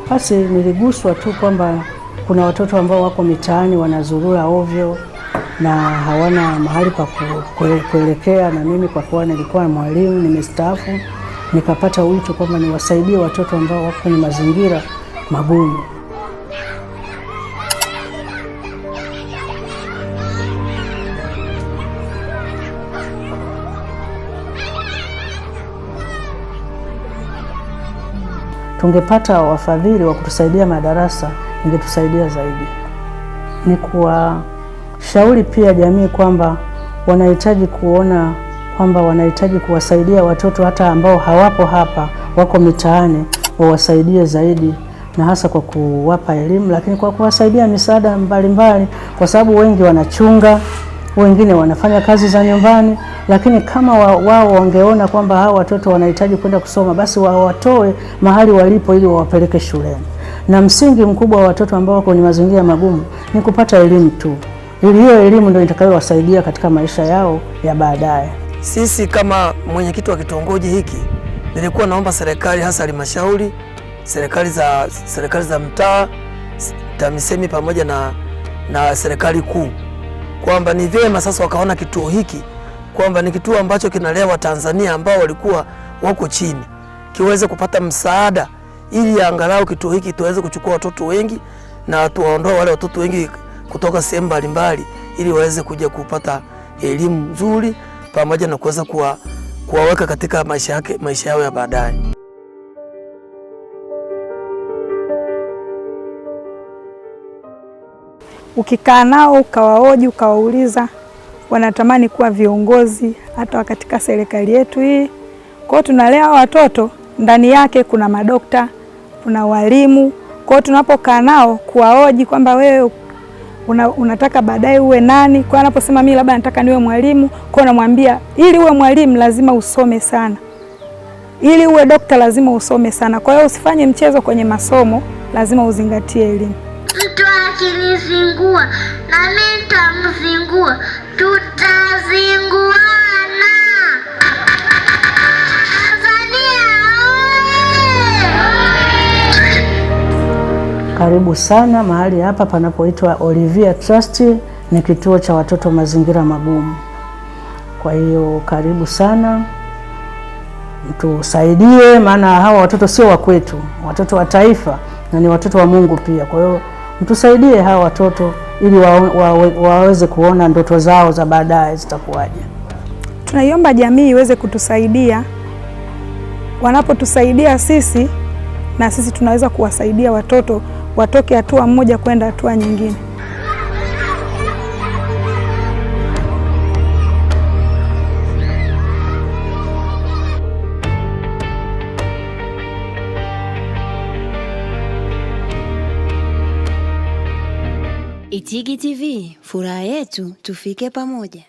Basi niliguswa tu kwamba kuna watoto ambao wako mitaani wanazurura ovyo na hawana mahali pa kuelekea, na mimi kwa kuwa nilikuwa mwalimu nimestaafu, nikapata wito kwamba niwasaidie watoto ambao wako kwenye mazingira magumu. Tungepata wafadhili wa kutusaidia madarasa, ingetusaidia zaidi. Ni kuwashauri pia jamii kwamba wanahitaji kuona kwamba wanahitaji kuwasaidia watoto hata ambao hawapo hapa, wako mitaani, wawasaidie zaidi, na hasa kwa kuwapa elimu, lakini kwa kuwasaidia misaada mbalimbali, kwa sababu wengi wanachunga, wengine wanafanya kazi za nyumbani, lakini kama wao wangeona kwamba hao watoto wanahitaji kwenda kusoma, basi wawatoe mahali walipo ili wawapeleke shuleni. Na msingi mkubwa wa watoto ambao wako kwenye mazingira magumu ni kupata elimu tu, ili hiyo elimu ndio itakayowasaidia katika maisha yao ya baadaye. Sisi kama mwenyekiti wa kitongoji hiki, nilikuwa naomba serikali, hasa halmashauri, serikali za mtaa, TAMISEMI pamoja na serikali kuu, kwamba ni vyema sasa wakaona kituo hiki kwamba ni kituo ambacho kinalea Watanzania ambao walikuwa wako chini, kiweze kupata msaada ili angalau kituo hiki tuweze kuchukua watoto wengi na tuwaondoe wale watoto wengi kutoka sehemu mbalimbali, ili waweze kuja kupata elimu nzuri pamoja na kuweza kuwaweka katika maisha yao ya baadaye. Ukikaa nao ukawahoji, ukawauliza, wanatamani kuwa viongozi hata katika serikali yetu hii. Kwa hiyo tunalea watoto, ndani yake kuna madokta, kuna walimu. Kwa hiyo tunapokaa nao kuwahoji kwamba wewe unataka baadaye uwe nani, kwa anaposema mimi labda nataka niwe mwalimu, kwa namwambia ili uwe mwalimu lazima usome sana, ili uwe dokta lazima usome sana. Kwa hiyo usifanye mchezo kwenye masomo, lazima uzingatie elimu. Mtu akinizingua na mimi nitamzingua, tutazinguana. Tanzania oye! Karibu sana mahali hapa panapoitwa Olivia Trust, ni kituo cha watoto mazingira magumu. Kwa hiyo karibu sana, mtusaidie, maana hawa watoto sio wa kwetu, watoto wa taifa na ni watoto wa Mungu pia. Kwa hiyo mtusaidie hawa watoto ili waweze kuona ndoto zao za baadaye zitakuwaje. Tunaiomba jamii iweze kutusaidia. Wanapotusaidia sisi, na sisi tunaweza kuwasaidia watoto watoke hatua moja kwenda hatua nyingine. Itigi TV, furaha yetu, tufike pamoja.